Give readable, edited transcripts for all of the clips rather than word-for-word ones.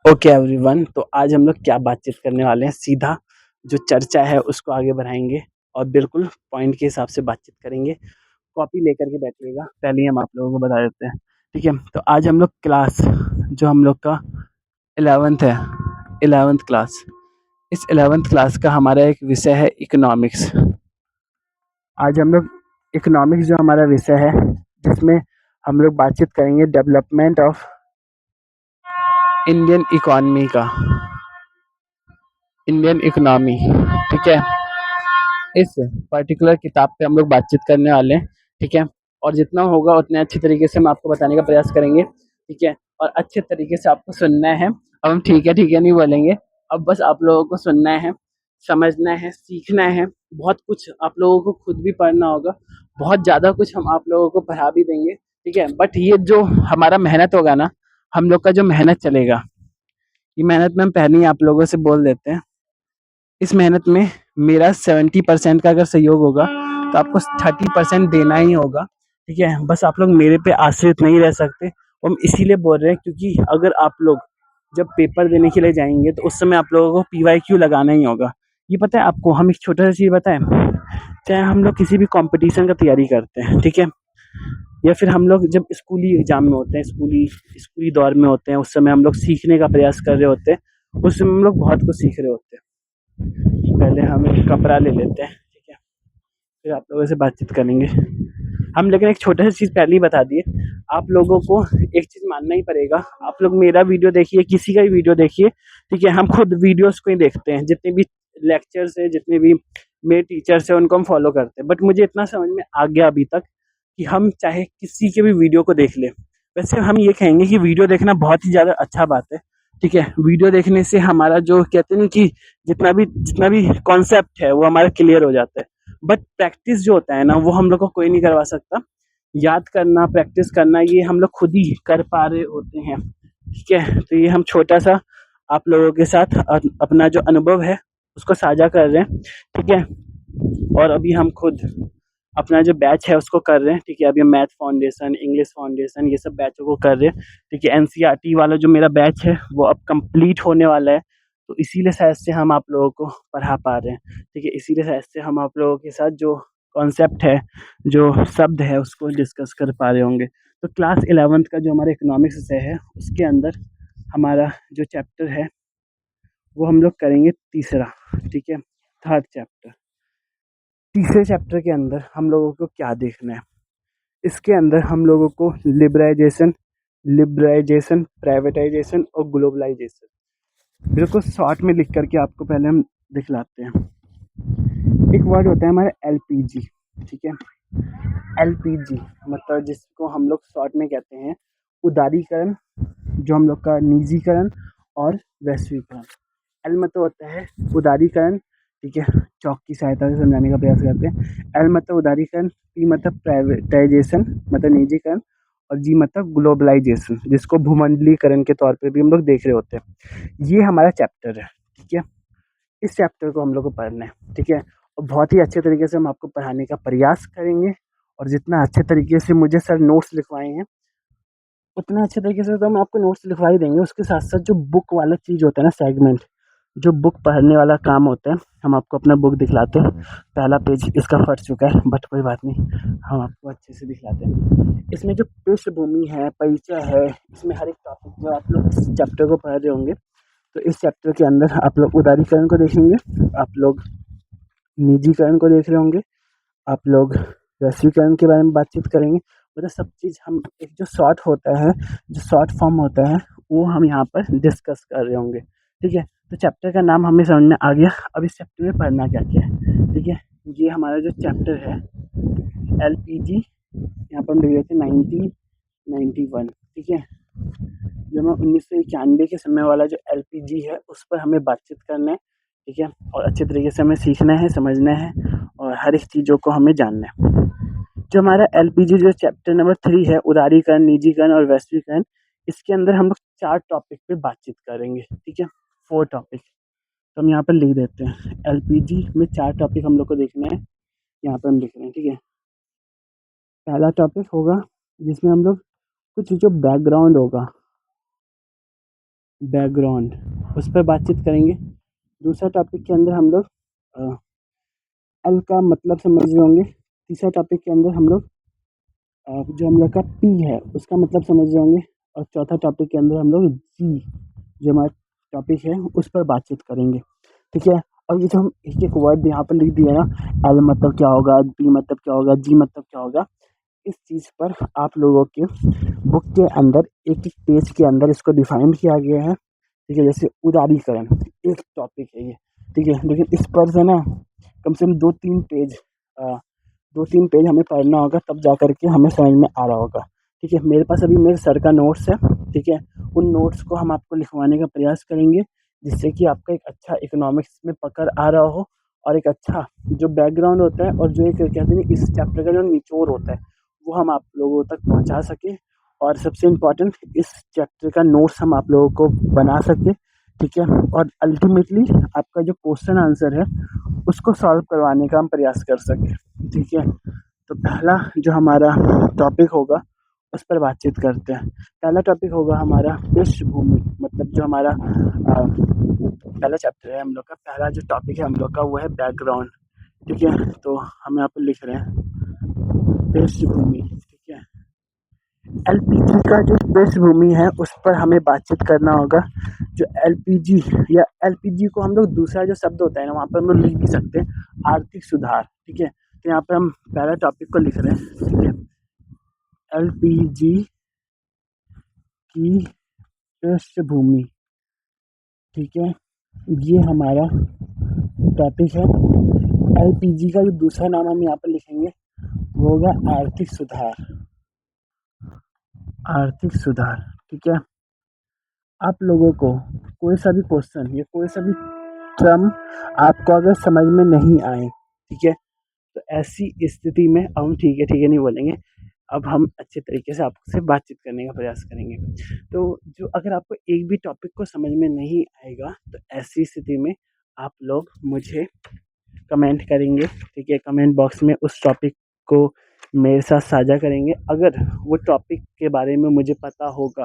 Okay everyone, तो आज हम लोग क्या बातचीत करने वाले हैं। सीधा जो चर्चा है उसको आगे बढ़ाएंगे और बिल्कुल पॉइंट के हिसाब से बातचीत करेंगे। कॉपी लेकर के बैठिएगा, पहले ही हम आप लोगों को बता देते हैं। ठीक है, तो आज हम लोग क्लास जो हम लोग का 11th है, 11th क्लास, इस 11th क्लास का हमारा एक विषय है इकोनॉमिक्स। आज हम लोग इकोनॉमिक्स जो हमारा विषय है, जिसमें हम लोग बातचीत करेंगे डेवलपमेंट ऑफ इंडियन इकोनॉमी का, इंडियन इकोनॉमी। ठीक है, इस पर्टिकुलर किताब पे हम लोग बातचीत करने वाले हैं। ठीक है, और जितना होगा उतने अच्छे तरीके से हम आपको बताने का प्रयास करेंगे। ठीक है, और अच्छे तरीके से आपको सुनना है। अब हम ठीक है नहीं बोलेंगे, अब बस आप लोगों को सुनना है, समझना है, सीखना है। बहुत कुछ आप लोगों को खुद भी पढ़ना होगा, बहुत ज़्यादा कुछ हम आप लोगों को पढ़ा भी देंगे। ठीक है, बट ये जो हमारा मेहनत होगा ना, हम लोग का जो मेहनत चलेगा, ये मेहनत में हम पहले ही आप लोगों से बोल देते हैं, इस मेहनत में मेरा 70% का अगर सहयोग होगा तो आपको 30% देना ही होगा। ठीक है, बस आप लोग मेरे पे आश्रित नहीं रह सकते। हम इसीलिए बोल रहे हैं क्योंकि अगर आप लोग जब पेपर देने के लिए जाएंगे तो उस समय आप लोगों को PYQ लगाना ही होगा। ये पता है आपको, हम एक छोटा सा चीज़ बताएं, चाहे हम लोग किसी भी कंपटीशन का तैयारी करते हैं, ठीक है, या फिर हम लोग जब स्कूली एग्जाम में होते हैं, स्कूली स्कूली दौर में होते हैं, उस समय हम लोग सीखने का प्रयास कर रहे होते हैं, उस समय हम लोग बहुत कुछ सीख रहे होते हैं। पहले हम एक कपड़ा ले लेते हैं, ठीक है, फिर आप लोगों से बातचीत करेंगे हम। लेकिन एक छोटा सा चीज़ पहले ही बता दिए, आप लोगों को एक चीज़ मानना ही पड़ेगा। आप लोग मेरा वीडियो देखिए, किसी का भी वीडियो देखिए, ठीक है, हम खुद वीडियोस को ही देखते हैं, जितने भी लेक्चर्स हैं, जितने भी मेरे टीचर्स हैं, उनको हम फॉलो करते हैं। बट मुझे इतना समझ में आ गया अभी तक कि हम चाहे किसी के भी वीडियो को देख लें, वैसे हम ये कहेंगे कि वीडियो देखना बहुत ही ज़्यादा अच्छा बात है। ठीक है, वीडियो देखने से हमारा जो कहते हैं ना कि जितना भी कॉन्सेप्ट है वो हमारा क्लियर हो जाता है। बट प्रैक्टिस जो होता है ना, वो हम लोग को कोई नहीं करवा सकता। याद करना, प्रैक्टिस करना, ये हम लोग खुद ही कर पा रहे होते हैं। ठीक है, तो ये हम छोटा सा आप लोगों के साथ अपना जो अनुभव है उसको साझा कर रहे हैं। ठीक है, और अभी हम खुद अपना जो बैच है उसको कर रहे हैं। ठीक है, अभी हम मैथ फाउंडेशन, इंग्लिश फाउंडेशन, ये सब बैचों को कर रहे हैं। ठीक है, NCERT वाला जो मेरा बैच है वो अब कंप्लीट होने वाला है, तो इसीलिए शायद से हम आप लोगों को पढ़ा पा रहे हैं। ठीक है, इसीलिए शायद से हम आप लोगों के साथ जो कॉन्सेप्ट है, जो शब्द है, उसको डिस्कस कर पा रहे होंगे। तो क्लास 11th का जो हमारा इकोनॉमिक्स विषय है, उसके अंदर हमारा जो चैप्टर है वो हम लोग करेंगे तीसरा। ठीक है, थर्ड चैप्टर। तीसरे चैप्टर के अंदर हम लोगों को क्या देखना है, इसके अंदर हम लोगों को लिबरलाइजेशन, प्राइवेटाइजेशन और ग्लोबलाइजेशन, बिल्कुल शॉर्ट में लिख करके आपको पहले हम दिखलाते हैं। एक वर्ड होता है हमारा LPG। ठीक है, LPG मतलब जिसको हम लोग शॉर्ट में कहते हैं उदारीकरण, जो हम लोग का निजीकरण और वैश्वीकरण। एल मतलब होता है उदारीकरण, ठीक है, चौक की सहायता से समझाने का प्रयास करते हैं। एल मतलब उदारीकरण, पी मतलब प्राइवेटाइजेशन मतलब निजीकरण, और जी मतलब ग्लोबलाइजेशन, जिसको भूमंडलीकरण के तौर पे भी हम लोग देख रहे होते हैं। ये हमारा चैप्टर है। ठीक है, इस चैप्टर को हम लोग को पढ़ना है। ठीक है, और बहुत ही अच्छे तरीके से हम आपको पढ़ाने का प्रयास करेंगे, और जितना अच्छे तरीके से मुझे सर नोट्स लिखवाए हैं, उतना अच्छे तरीके से तो हम आपको नोट्स लिखवा ही देंगे। उसके साथ साथ जो बुक वाला चीज़ होता है ना, सेगमेंट, जो बुक पढ़ने वाला काम होता है, हम आपको अपना बुक दिखलाते हैं। पहला पेज इसका फट चुका है, बट कोई बात नहीं, हम आपको अच्छे से दिखलाते हैं। इसमें जो पृष्ठभूमि है, परिचय है, इसमें हर एक टॉपिक जो आप लोग इस चैप्टर को पढ़ रहे होंगे, तो इस चैप्टर के अंदर आप लोग उदारीकरण को देखेंगे, आप लोग निजीकरण को देख रहे होंगे, आप लोग वैश्वीकरण के बारे में बातचीत करेंगे। मतलब सब चीज़ हम एक जो शॉर्ट होता है, जो शॉर्ट फॉर्म होता है, वो हम यहाँ पर डिस्कस कर रहे होंगे। ठीक है, तो चैप्टर का नाम हमें समझ में आ गया। अब इस चैप्टर में पढ़ना क्या क्या है। ठीक है, ये हमारा जो चैप्टर है LPG, यहाँ पर हम लिख देते हैं 1991। ठीक है, जो हमें 1991 के समय वाला जो LPG है उस पर हमें बातचीत करना है। ठीक है, और अच्छे तरीके से हमें सीखना है, समझना है, और हर एक चीज़ों को हमें जानना है। जो हमारा LPG जो चैप्टर नंबर 3 है, उदारीकरण, निजीकरण और वैश्वीकरण, इसके अंदर हम लोग 4 टॉपिक पे बातचीत करेंगे। ठीक है, 4 टॉपिक, तो हम यहाँ पर लिख देते हैं। LPG में 4 टॉपिक हम लोग को देखना है, यहाँ पर हम लिख रहे हैं। ठीक है, पहला टॉपिक होगा जिसमें हम लोग कुछ जो बैकग्राउंड होगा, बैकग्राउंड, उस पर बातचीत करेंगे। दूसरा टॉपिक के अंदर हम लोग एल का मतलब समझ रहे होंगे। तीसरा टॉपिक के अंदर हम लोग जो हम लोग का पी है उसका मतलब समझ रहे होंगे। और चौथा टॉपिक के अंदर हम लोग जी जो हमारा टॉपिक है उस पर बातचीत करेंगे। ठीक है। और ये जो हम एक एक वर्ड यहाँ पर लिख दिए ना, एल मतलब क्या होगा, पी मतलब क्या होगा, जी मतलब क्या होगा, इस चीज़ पर आप लोगों के बुक के अंदर एक एक पेज के अंदर इसको डिफाइन किया गया है। ठीक है। जैसे उदारीकरण एक टॉपिक है ये। ठीक है। लेकिन इस पर से ना कम से कम 2-3 पेज 2-3 पेज हमें पढ़ना होगा, तब जा कर के हमें समझ में आ रहा होगा। ठीक है। मेरे पास अभी मेरे सर का नोट्स है। ठीक है। उन नोट्स को हम आपको लिखवाने का प्रयास करेंगे, जिससे कि आपका एक अच्छा इकोनॉमिक्स में पकड़ आ रहा हो, और एक अच्छा जो बैकग्राउंड होता है और जो एक कहते हैं ना इस चैप्टर का जो निचोड़ होता है वो हम आप लोगों तक पहुँचा सकें। और सबसे इम्पोर्टेंट, इस चैप्टर का नोट्स हम आप लोगों को बना सकें। ठीक है। और अल्टीमेटली आपका जो क्वेश्चन आंसर है उसको सॉल्व करवाने का हम प्रयास कर सकें। ठीक है। तो पहला जो हमारा टॉपिक होगा उस पर बातचीत करते हैं। पहला टॉपिक होगा हमारा पृष्ठभूमि, मतलब जो हमारा पहला चैप्टर है हम लोग का, पहला जो टॉपिक है हम लोग का वो है बैकग्राउंड। ठीक है। तो हम यहाँ पर लिख रहे हैं पृष्ठभूमि। ठीक है। एलपीजी का जो पृष्ठभूमि है उस पर हमें बातचीत करना होगा। जो एलपीजी या एलपीजी को हम लोग दूसरा जो शब्द होता है ना वहाँ पर हम लोग लिख भी सकते हैं आर्थिक सुधार। ठीक है। तो यहाँ पे हम पहला टॉपिक को लिख रहे हैं। ठीक है। एलपीजी की पृष्ठभूमि। ठीक है। ये हमारा टॉपिक है। एलपीजी का जो दूसरा नाम हम यहाँ पर लिखेंगे वो होगा आर्थिक सुधार। आर्थिक सुधार। ठीक है। आप लोगों को कोई सा भी क्वेश्चन या कोई सा भी टर्म आपको अगर समझ में नहीं आए, ठीक है, तो ऐसी स्थिति में अब हम ठीक है नहीं बोलेंगे। अब हम अच्छे तरीके से आपसे बातचीत करने का प्रयास करेंगे। तो जो अगर आपको एक भी टॉपिक को समझ में नहीं आएगा तो ऐसी स्थिति में आप लोग मुझे कमेंट करेंगे। ठीक है। कमेंट बॉक्स में उस टॉपिक को मेरे साथ साझा करेंगे। अगर वो टॉपिक के बारे में मुझे पता होगा,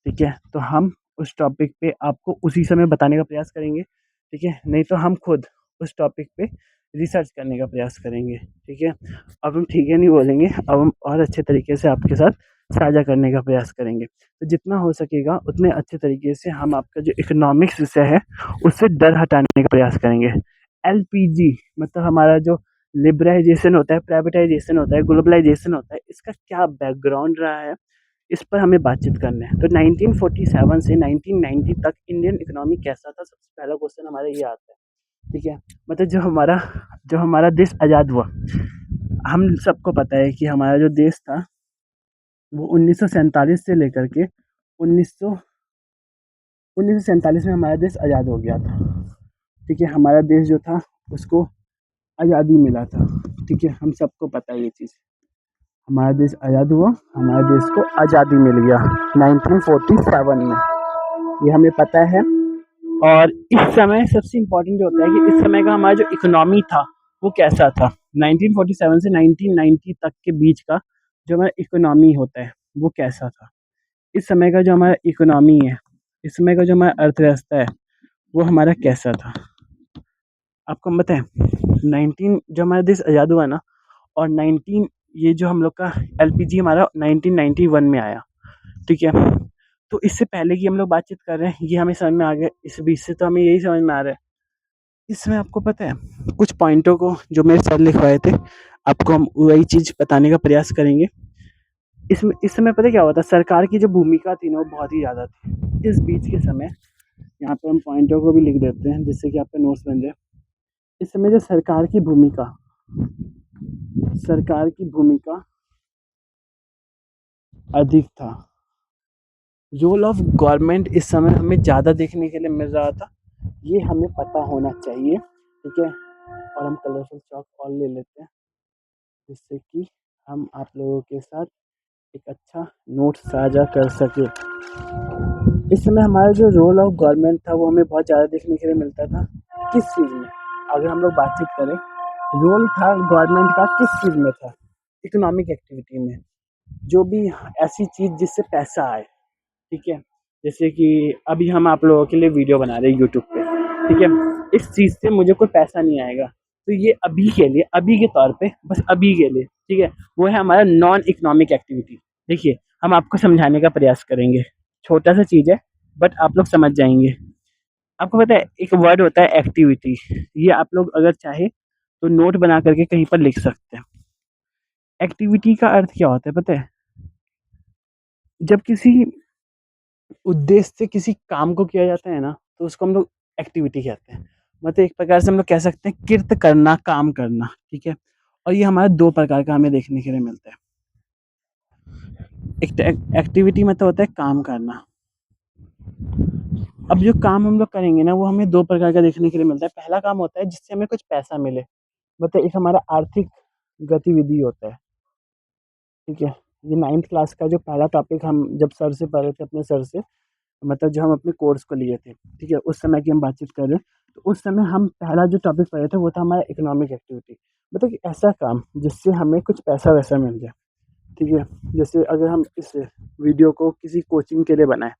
ठीक है, तो हम उस टॉपिक पे आपको उसी समय बताने का प्रयास करेंगे। ठीक है। नहीं तो हम खुद उस टॉपिक पे रिसर्च करने का प्रयास करेंगे। ठीक है। अब हम ठीक है नहीं बोलेंगे, अब हम और अच्छे तरीके से आपके साथ साझा करने का प्रयास करेंगे। तो जितना हो सकेगा उतने अच्छे तरीके से हम आपका जो इकोनॉमिक्स विषय है उससे डर हटाने का प्रयास करेंगे। एलपीजी मतलब हमारा जो लिबरलाइजेशन होता है, प्राइवेटाइजेशन होता है, ग्लोबलाइजेशन होता है, इसका क्या बैकग्राउंड रहा है, इस पर हमें बातचीत करना है। तो 1947 से 1990 तक इंडियन इकोनॉमी कैसा था, सबसे पहला क्वेश्चन हमारा ये आता है। ठीक है। मतलब जो हमारा देश आज़ाद हुआ, हम सबको पता है कि हमारा जो देश था वो 1947 से लेकर के 1947 में हमारा देश आज़ाद हो गया था। ठीक है। हमारा देश जो था उसको आज़ादी मिला था। ठीक है। हम सबको पता है ये चीज़। हमारा देश आज़ाद हुआ, हमारे देश को आज़ादी मिल गया 1947 में, ये हमें पता है। और इस समय सबसे इम्पोर्टेंट जो होता है कि इस समय का हमारा जो इकोनॉमी था वो कैसा था। 1947 से 1990 तक के बीच का जो हमारा इकोनॉमी होता है वो कैसा था। इस समय का जो हमारा इकोनॉमी है, इस समय का जो हमारा अर्थव्यवस्था है वो हमारा कैसा था, आपको हम बताएं। 19 जो हमारा देश आज़ाद हुआ ना, और 19 ये जो हम लोग का एलपीजी हमारा 1991 में आया। ठीक है। तो इससे पहले की हम लोग बातचीत कर रहे हैं, ये हमें समझ में आ गया। इस बीच से तो हमें यही समझ में आ रहा है। इसमें आपको पता है कुछ पॉइंटों को जो मेरे सर लिखवाए थे, आपको हम वही चीज़ बताने का प्रयास करेंगे। इसमें इस समय पता है क्या हुआ था, सरकार की जो भूमिका थी ना वो बहुत ही ज़्यादा थी। इस बीच के समय यहाँ पे हम पॉइंटों को भी लिख देते हैं जिससे कि आपका नोट्स बन जाए। इस समय जो सरकार की भूमिका अधिक था। रोल ऑफ गवर्नमेंट इस समय हमें ज़्यादा देखने के लिए मिल रहा था, ये हमें पता होना चाहिए। ठीक है। और हम कलरफुल चॉक और ले लेते हैं जिससे कि हम आप लोगों के साथ एक अच्छा नोट साझा कर सके। इस समय हमारा जो रोल ऑफ गवर्नमेंट था वो हमें बहुत ज़्यादा देखने के लिए मिलता था। किस चीज़ में, अगर हम लोग बातचीत करें, रोल था गवर्नमेंट का किस चीज़ में था, इकोनॉमिक एक्टिविटी में, जो भी ऐसी चीज़ जिससे पैसा आए। ठीक है। जैसे कि अभी हम आप लोगों के लिए वीडियो बना रहे हैं यूट्यूब पे, ठीक है। इस चीज़ से मुझे कोई पैसा नहीं आएगा, तो ये अभी के लिए, अभी के तौर पे, बस अभी के लिए, ठीक है। वो है हमारा नॉन इकोनॉमिक एक्टिविटी। देखिए, हम आपको समझाने का प्रयास करेंगे, छोटा सा चीज़ है, बट आप लोग समझ जाएंगे। आपको पता है एक वर्ड होता है एक्टिविटी, ये आप लोग अगर चाहे तो नोट बना करके कहीं पर लिख सकते हैं। एक्टिविटी का अर्थ क्या होता है पता है? जब किसी उद्देश्य से किसी काम को किया जाता है ना, तो उसको हम लोग एक्टिविटी कहते हैं। मतलब एक प्रकार से हम लोग कह सकते हैं कृत करना, काम करना, ठीक है। और ये हमारा दो प्रकार का हमें देखने के लिए मिलता है। एक एक्टिविटी मतलब होता है काम करना। अब जो काम हम लोग करेंगे ना, वो हमें दो प्रकार का देखने के लिए मिलता है। पहला काम होता है जिससे हमें कुछ पैसा मिले, मतलब एक हमारा आर्थिक गतिविधि होता है, ठीक है। ये 9th क्लास का जो पहला टॉपिक हम जब सर से पढ़े थे, अपने सर से, मतलब जो हम अपने कोर्स को लिए थे, ठीक है, उस समय की हम बातचीत कर रहे हैं। तो उस समय हम पहला जो टॉपिक पढ़े थे वो था हमारा इकोनॉमिक एक्टिविटी, मतलब कि ऐसा काम जिससे हमें कुछ पैसा वैसा मिल जाए, ठीक है। जैसे अगर हम इस वीडियो को किसी कोचिंग के लिए बनाएं,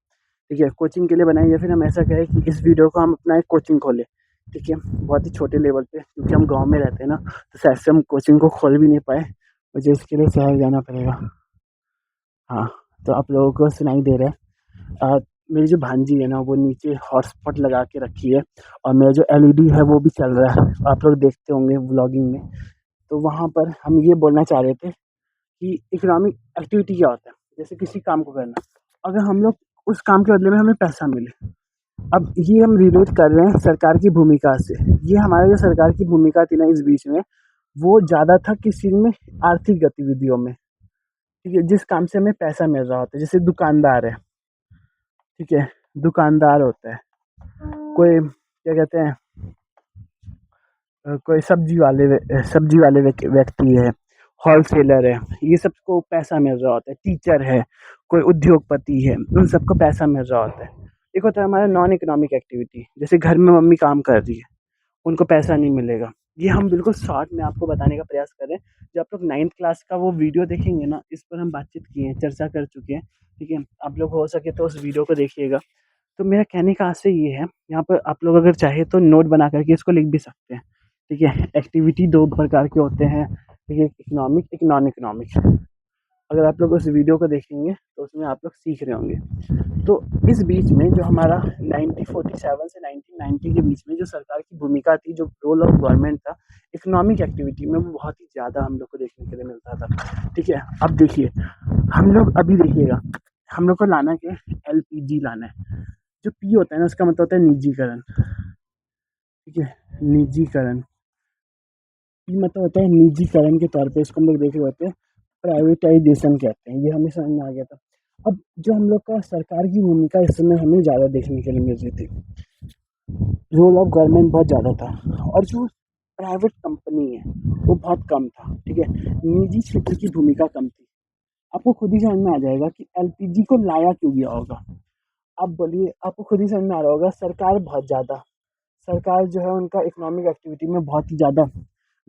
ठीक है, कोचिंग के लिए बनाएं, या फिर हम ऐसा कहें कि इस वीडियो को हम अपना एक कोचिंग खोलें, ठीक है, बहुत ही छोटे लेवल पे, क्योंकि हम गांव में रहते हैं ना, तो शायद से हम कोचिंग को खोल भी नहीं पाए, मुझे इसके लिए शहर जाना पड़ेगा। हाँ, तो आप लोगों को सुनाई दे रहा है। मेरी जो भांजी है ना, वो नीचे हॉटस्पॉट लगा के रखी है, और मेरा जो एलईडी है वो भी चल रहा है, आप लोग देखते होंगे व्लॉगिंग में। तो वहाँ पर हम ये बोलना चाह रहे थे कि इकोनॉमिक एक्टिविटी क्या होता है, जैसे किसी काम को करना, अगर हम लोग उस काम के बदले में हमें पैसा मिले। अब ये हम रिलेट कर रहे हैं सरकार की भूमिका से। ये हमारा जो सरकार की भूमिका थी ना इस बीच में, वो ज़्यादा था किस चीज़ में, आर्थिक गतिविधियों में, ठीक है, जिस काम से हमें पैसा मिल रहा होता है। जैसे दुकानदार है, ठीक है, दुकानदार होता है, कोई क्या कहते हैं, कोई सब्जी वाले व्यक्ति है, होलसेलर है, ये सबको पैसा मिल रहा होता है। टीचर है, कोई उद्योगपति है, उन सबको पैसा मिल रहा होता है। एक होता है हमारा नॉन इकोनॉमिक एक्टिविटी, जैसे घर में मम्मी काम कर रही है, उनको पैसा नहीं मिलेगा। ये हम बिल्कुल शॉर्ट में आपको बताने का प्रयास कर रहे हैं। जब आप लोग 9th क्लास का वो वीडियो देखेंगे ना, इस पर हम बातचीत किए हैं, चर्चा कर चुके हैं, ठीक है। आप लोग हो सके तो उस वीडियो को देखिएगा। तो मेरा कहने का आशय ये है, यहाँ पर आप लोग अगर चाहे तो नोट बना करके इसको लिख भी सकते हैं, ठीक है। एक्टिविटी दो प्रकार के होते हैं, ठीक है, इकोनॉमिक, एक नॉन इकोनॉमिक। अगर आप लोग उस वीडियो को देखेंगे तो उसमें आप लोग सीख रहे होंगे। तो इस बीच में जो हमारा 1947 से 1990 के बीच में जो सरकार की भूमिका थी, जो रोल ऑफ गवर्नमेंट था इकोनॉमिक एक्टिविटी में, वो बहुत ही ज़्यादा हम लोग को देखने के लिए मिलता था, ठीक है। अब देखिए, हम लोग अभी देखिएगा, हम लोग को लाना क्या है, एलपीजी लाना है। जो पी होता है ना, उसका मतलब होता है निजीकरण, ठीक है, निजीकरण। पी मतलब होता है निजीकरण के तौर पे, इसको हम लोग देख रहे होते हैं, प्राइवेटाइजेशन कहते हैं। ये हमें समझ में आ गया था। अब जो हम लोग का सरकार की भूमिका इस समय हमें ज़्यादा देखने के लिए मिल रही थी, रोल ऑफ गवर्नमेंट बहुत ज़्यादा था, और जो प्राइवेट कंपनी है वो बहुत कम था, ठीक है। निजी क्षेत्र की भूमिका कम थी। आपको खुद ही समझ में आ जाएगा कि एलपीजी को लाया क्यों गया होगा। आप बोलिए, आपको खुद ही समझ में आ रहा होगा, सरकार बहुत ज़्यादा, सरकार जो है उनका इकोनॉमिक एक्टिविटी में बहुत ही ज़्यादा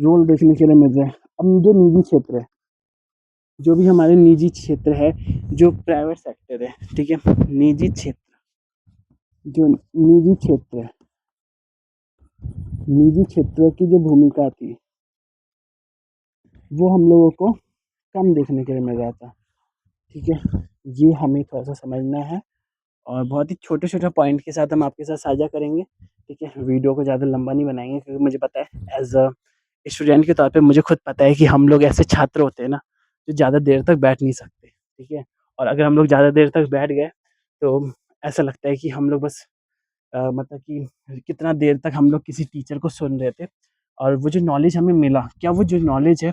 रोल देखने के लिए मिल रहा है। अब जो निजी क्षेत्र है, जो भी हमारे निजी क्षेत्र है, जो प्राइवेट सेक्टर है, ठीक है, निजी क्षेत्र, जो निजी क्षेत्र है, निजी क्षेत्रों की जो भूमिका थी, वो हम लोगों को कम देखने के लिए मिल रहा था, ठीक है। ये हमें थोड़ा सा समझना है, और बहुत ही छोटे छोटे पॉइंट के साथ हम आपके साथ साझा करेंगे, ठीक है। वीडियो को ज़्यादा लंबा नहीं बनाएंगे, क्योंकि मुझे पता है एज अ स्टूडेंट के तौर पे मुझे खुद पता है कि हम लोग ऐसे छात्र होते हैं ना, जो ज़्यादा देर तक बैठ नहीं सकते, ठीक है। और अगर हम लोग ज़्यादा देर तक बैठ गए, तो ऐसा लगता है कि हम लोग बस मतलब कि कितना देर तक हम लोग किसी टीचर को सुन रहे थे, और वो जो नॉलेज हमें मिला, क्या वो जो नॉलेज है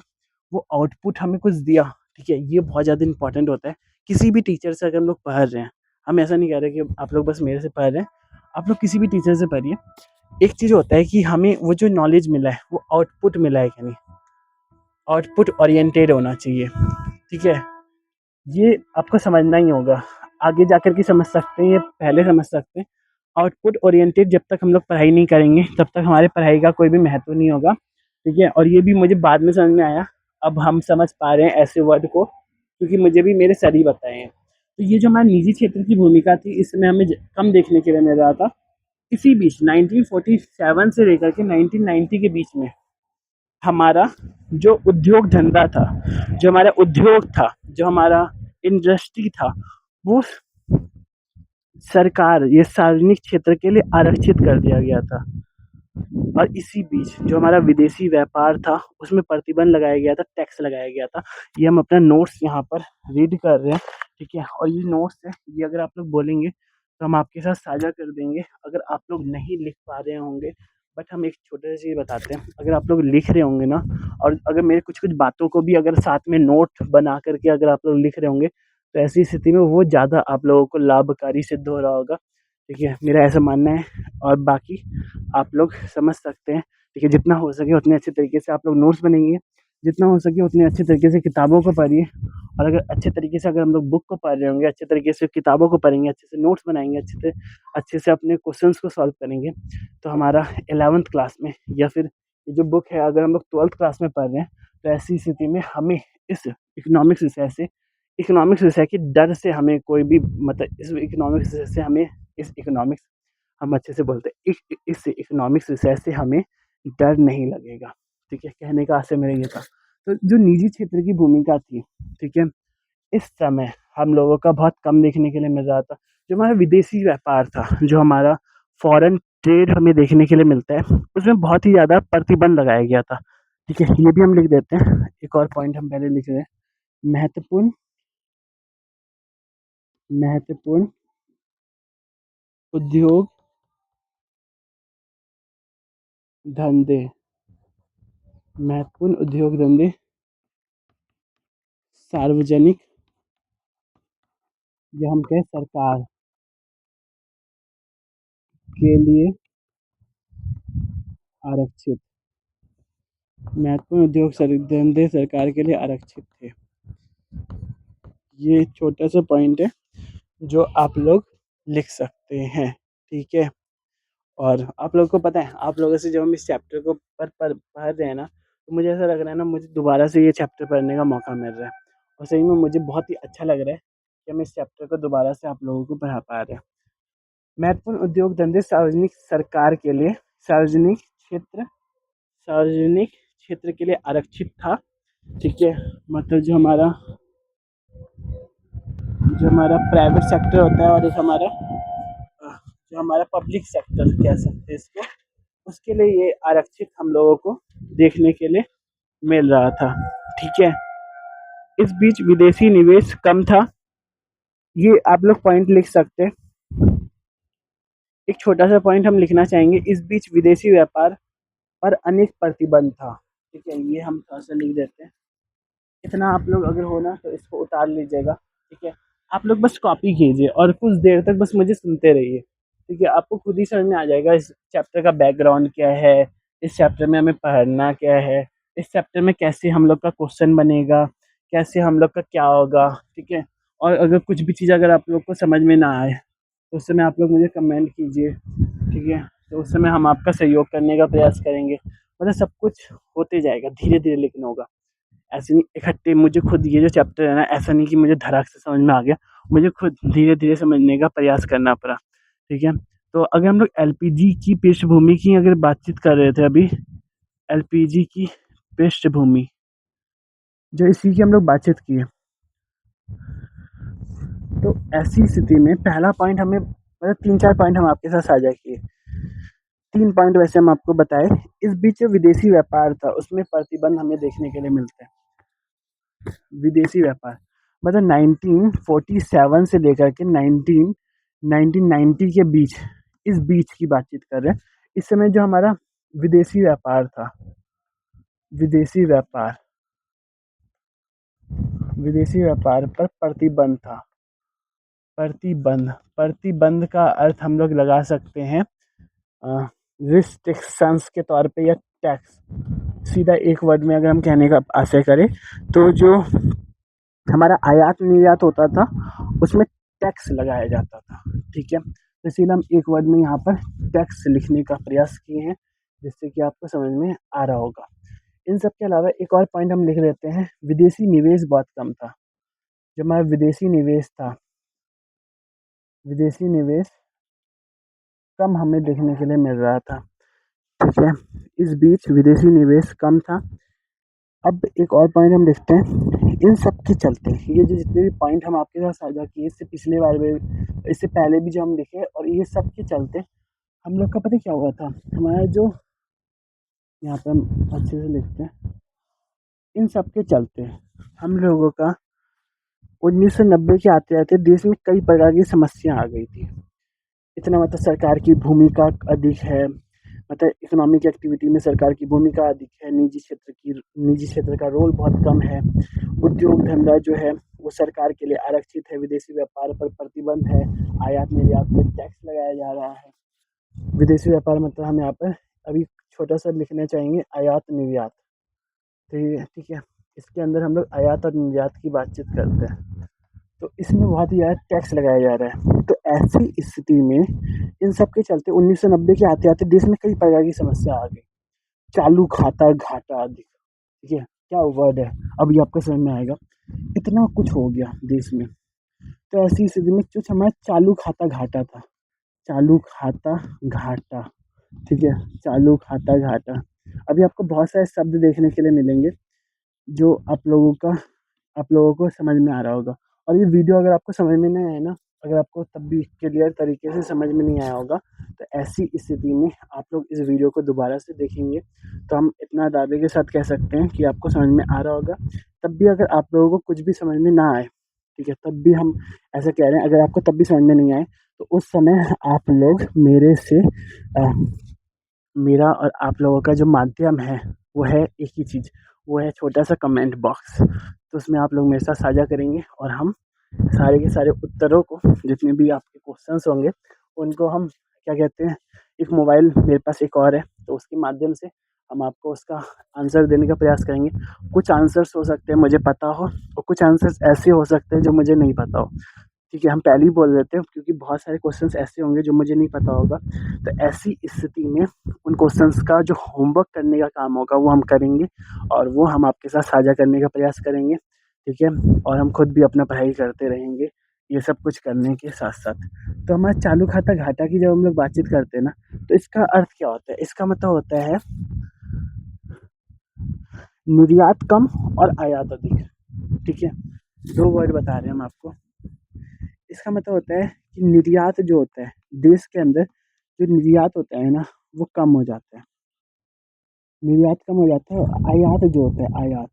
वो आउटपुट हमें कुछ दिया, ठीक है। ये बहुत ज़्यादा इंपॉर्टेंट होता है। किसी भी टीचर से अगर हम लोग पढ़ रहे हैं, हम ऐसा नहीं कह रहे कि आप लोग बस मेरे से पढ़ रहे हैं, आप लोग किसी भी टीचर से पढ़िए। एक चीज़ होता है कि हमें वो जो नॉलेज मिला है वो आउटपुट मिला है कि नहीं, आउटपुट ओरिएंटेड होना चाहिए, ठीक है। ये आपको समझना ही होगा, आगे जाकर के समझ सकते हैं, ये पहले समझ सकते हैं। आउटपुट ओरिएंटेड जब तक हम लोग पढ़ाई नहीं करेंगे, तब तक हमारे पढ़ाई का कोई भी महत्व नहीं होगा, ठीक है। और ये भी मुझे बाद में समझ में आया, अब हम समझ पा रहे हैं ऐसे वर्ड को, क्योंकि मुझे भी मेरे सर ही बताए हैं। तो ये जो हमारे निजी क्षेत्र की भूमिका थी, इसमें हमें कम देखने के लिए मिल रहा था। इसी बीच 1947 से लेकर के 1990 के बीच में हमारा जो उद्योग धंधा था, जो हमारा उद्योग था, जो हमारा इंडस्ट्री था, वो सरकार ये सार्वजनिक क्षेत्र के लिए आरक्षित कर दिया गया था। और इसी बीच जो हमारा विदेशी व्यापार था, उसमें प्रतिबंध लगाया गया था, टैक्स लगाया गया था। ये हम अपना नोट्स यहाँ पर रीड कर रहे हैं, ठीक है? और ये नोट्स है, ये अगर आप लोग बोलेंगे तो हम आपके साथ साझा कर देंगे। अगर आप लोग नहीं लिख पा रहे होंगे, बट हम एक छोटा सी चीज़ बताते हैं, अगर आप लोग लिख रहे होंगे ना, और अगर मेरे कुछ-कुछ बातों को भी अगर साथ में नोट बना कर के अगर आप लोग लिख रहे होंगे, तो ऐसी स्थिति में वो ज़्यादा आप लोगों को लाभकारी सिद्ध हो रहा होगा, ठीक है? मेरा ऐसा मानना है। और बाकी आप लोग समझ सकते हैं, ठीक है? जितना हो सके उतने अच्छे तरीके से आप लोग नोट्स बनाइए, जितना हो सके उतने अच्छे तरीके से किताबों को पढ़िए। और अगर अच्छे तरीके से अगर हम लोग बुक को पढ़ रहे होंगे, अच्छे तरीके से किताबों को पढ़ेंगे, अच्छे से नोट्स बनाएँगे, अच्छे से अपने क्वेश्चंस को सॉल्व करेंगे, तो हमारा 11th क्लास में या फिर ये जो बुक है, अगर हम लोग 12th क्लास में पढ़ रहे हैं, तो ऐसी स्थिति में हमें इस इकोनॉमिक्स विषय के डर से हमें कोई भी मतलब इस इकोनॉमिक्स विषय से हमें इस इकोनॉमिक्स हम अच्छे से बोलते हैं, इस इकोनॉमिक्स विषय से हमें डर नहीं लगेगा, ठीक है? कहने का आशय मेरा ये था। तो जो निजी क्षेत्र की भूमिका थी, ठीक है? इस समय हम लोगों का बहुत कम देखने के लिए मिल रहा था। जो हमारा विदेशी व्यापार था, जो हमारा फ़ॉरेन ट्रेड हमें देखने के लिए मिलता है, उसमें बहुत ही ज़्यादा प्रतिबंध लगाया गया था, ठीक है? ये भी हम लिख देते हैं। एक और पॉइंट हम पहले लिख रहे हैं, महत्वपूर्ण महत्वपूर्ण उद्योग धंधे महत्वपूर्ण उद्योग धंधे सार्वजनिक या हम कहें सरकार के लिए आरक्षित महत्वपूर्ण उद्योग धंधे सरकार के लिए आरक्षित थे। ये छोटा सा पॉइंट है जो आप लोग लिख सकते हैं, ठीक है? और आप लोगों को पता है, आप लोगों से जब हम इस चैप्टर को पढ़ रहे हैं ना, तो मुझे ऐसा लग रहा है ना, मुझे दोबारा से ये चैप्टर पढ़ने का मौका मिल रहा है। और सही में मुझे बहुत ही अच्छा लग रहा है कि हम इस चैप्टर को दोबारा से आप लोगों को पढ़ा पा रहे हैं। महत्वपूर्ण उद्योग धंधे सार्वजनिक सरकार के लिए सार्वजनिक क्षेत्र के लिए आरक्षित था, ठीक है? मतलब जो हमारा प्राइवेट सेक्टर होता है और एक हमारा जो हमारा पब्लिक सेक्टर कह सकते हैं इसको, उसके लिए ये आरक्षित हम लोगों को देखने के लिए मिल रहा था, ठीक है? इस बीच विदेशी निवेश कम था, ये आप लोग पॉइंट लिख सकते हैं। एक छोटा सा पॉइंट हम लिखना चाहेंगे, इस बीच विदेशी व्यापार पर अनेक प्रतिबंध था, ठीक है? ये हम थोड़ा सा लिख देते हैं। इतना आप लोग अगर हो ना तो इसको उतार लीजिएगा, ठीक है? आप लोग बस कॉपी कीजिए और कुछ देर तक बस मुझे सुनते रहिए, ठीक है? आपको खुद ही समझ में आ जाएगा इस चैप्टर का बैकग्राउंड क्या है, इस चैप्टर में हमें पढ़ना क्या है, इस चैप्टर में कैसे हम लोग का क्वेश्चन बनेगा, कैसे हम लोग का क्या होगा, ठीक है? और अगर कुछ भी चीज़ अगर आप लोग को समझ में ना आए, तो उस समय आप लोग मुझे कमेंट कीजिए, ठीक है? तो उस समय हम आपका सहयोग करने का प्रयास करेंगे। मतलब सब कुछ होते जाएगा, धीरे-धीरे लेकिन होगा। ऐसे नहीं इकट्ठे मुझे खुद ये जो चैप्टर है ना, ऐसा नहीं कि मुझे धड़ाक से समझ में आ गया, मुझे खुद धीरे-धीरे समझने का प्रयास करना पड़ा, ठीक है? तो अगर हम लोग एलपीजी की पृष्ठभूमि की अगर बातचीत कर रहे थे अभी, एलपीजी की पृष्ठभूमि, जो इसी की हम लोग बातचीत की है। तो ऐसी स्थिति में पहला पॉइंट हमें मतलब 3-4 पॉइंट हम आपके साथ साझा किए। 3 पॉइंट वैसे हम आपको बताए। इस बीच जो विदेशी व्यापार था, उसमें प्रतिबंध हमें देखने के लिए मिलते हैं। विदेशी व्यापार मतलब 1947 से लेकर के 1990 के बीच, इस बीच की बातचीत कर रहे हैं। इस समय जो हमारा विदेशी व्यापार था, विदेशी व्यापार विदेशी व्यापार पर प्रतिबंध था। प्रतिबंध का अर्थ हम लोग लगा सकते हैं रिस्ट्रिक्शंस के तौर पे या टैक्स। सीधा एक वर्ड में अगर हम कहने का आशय करें, तो जो हमारा आयात निर्यात होता था, उसमें टैक्स लगाया जाता था, ठीक है? तो इसीलिए हम एक वर्ड में यहाँ पर टैक्स लिखने का प्रयास किए हैं, जिससे कि आपको समझ में आ रहा होगा। इन सब के अलावा एक और पॉइंट हम लिख देते हैं, विदेशी निवेश बहुत कम था। जो हमारा विदेशी निवेश था, विदेशी निवेश कम हमें देखने के लिए मिल रहा था, ठीक है। इस बीच विदेशी निवेश कम था। अब एक और पॉइंट हम देखते हैं, इन सब के चलते ये जो जितने भी पॉइंट हम आपके साथ साझा किए, इससे पिछले बार में, इससे पहले भी जो हम देखे, और ये सब के चलते हम लोग का पता क्या हुआ था, हमारा जो यहाँ पे हम अच्छे से लिखते हैं, इन सब के चलते हम लोगों का 1990 के आते-आते देश में कई प्रकार की समस्या आ गई थी। इतना मतलब सरकार की भूमिका अधिक है, मतलब इकोनॉमिक एक्टिविटी में सरकार की भूमिका अधिक है, निजी क्षेत्र का रोल बहुत कम है, उद्योग धंधा जो है वो सरकार के लिए आरक्षित है, विदेशी व्यापार पर प्रतिबंध है, आयात निर्यात पे टैक्स लगाया जा रहा है। विदेशी व्यापार मतलब हम यहाँ पर अभी छोटा सा लिखना चाहेंगे, आयात निर्यात। तो ये ठीक है, इसके अंदर हम लोग आयात और निर्यात की बातचीत करते हैं। तो इसमें बहुत ही ज़्यादा टैक्स लगाया जा रहा है। तो ऐसी स्थिति में इन सब के चलते 1990 के आते-आते देश में कई प्रकार की समस्या आ गई। चालू खाता घाटा आदि, ठीक है? क्या वर्ड है, अब ये आपको समझ में आएगा। इतना कुछ हो गया देश में। तो ऐसी स्थिति में कुछ हमारा चालू खाता घाटा था। चालू खाता घाटा, ठीक है? चालू खाता घाटा। अभी आपको बहुत सारे शब्द देखने के लिए मिलेंगे जो आप लोगों को समझ में आ रहा होगा। और ये वीडियो अगर आपको समझ में नहीं आए ना, अगर आपको तब भी क्लियर तरीके से समझ में नहीं आया होगा, तो ऐसी स्थिति में आप लोग इस वीडियो को दोबारा से देखेंगे, तो हम इतना दावे के साथ कह सकते हैं कि आपको समझ में आ रहा होगा। तब भी अगर आप लोगों को कुछ भी समझ में ना आए, ठीक है, तब भी हम ऐसा कह रहे हैं, अगर आपको तब भी समझ में नहीं आए, तो उस समय आप लोग मेरा और आप लोगों का जो माध्यम है, वो है एक ही चीज़, वो है छोटा सा कमेंट बॉक्स। तो उसमें आप लोग मेरे साथ साझा करेंगे और हम सारे के सारे उत्तरों को, जितने भी आपके क्वेश्चंस होंगे, उनको हम क्या कहते हैं, एक मोबाइल मेरे पास एक और है, तो उसके माध्यम से हम आपको उसका आंसर देने का प्रयास करेंगे। कुछ आंसर्स हो सकते हैं मुझे पता हो, और कुछ आंसर्स ऐसे हो सकते हैं जो मुझे नहीं पता हो, ठीक है? हम पहले ही बोल देते हैं, क्योंकि बहुत सारे क्वेश्चंस ऐसे होंगे जो मुझे नहीं पता होगा। तो ऐसी स्थिति में उन क्वेश्चंस का जो होमवर्क करने का काम होगा वो हम करेंगे, और वो हम आपके साथ साझा करने का प्रयास करेंगे, ठीक है? और हम खुद भी अपना पढ़ाई करते रहेंगे, ये सब कुछ करने के साथ-साथ। तो हमारा चालू खाता घाटा की जब हम लोग बातचीत करते हैं ना, तो इसका अर्थ क्या होता है? इसका मतलब होता है निर्यात कम और आयात अधिक, ठीक है? 2 वर्ड बता रहे हैं हम आपको। इसका मतलब होता है कि निर्यात जो होता है, देश के अंदर जो निर्यात होता है ना, वो कम हो जाता है। निर्यात कम हो जाता है, और आयात जो होता है, आयात,